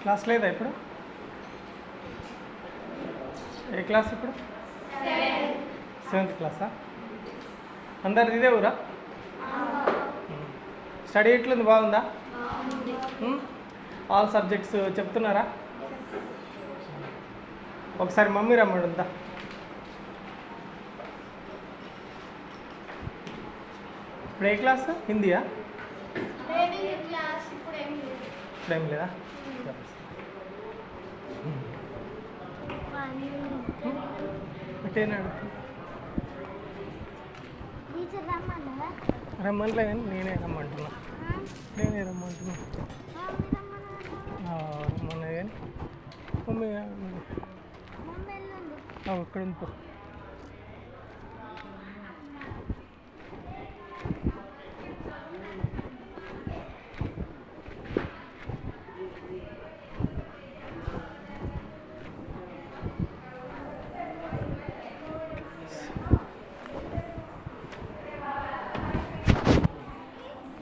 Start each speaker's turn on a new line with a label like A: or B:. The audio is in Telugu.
A: క్లాస్ లేదా ఇప్పుడు? ఏ క్లాస్ ఇప్పుడు? 7th క్లాసా? అందరిది ఇదే ఊరా? స్టడీ ఎట్లుంది, బాగుందా? ఆల్ సబ్జెక్ట్స్ చెప్తున్నారా? ఒకసారి మమ్మీ రమ్మడు ఉందా? ఇప్పుడు ఏ క్లాస్? హిందీయా? ఇప్పుడు ఏం లేదా? పెట్టేనాడు రమ్మనిలే కానీ నేనే రమ్మంటున్నా. రమ్మన్నా కానీ మమ్మీ ఇక్కడ ఉంది.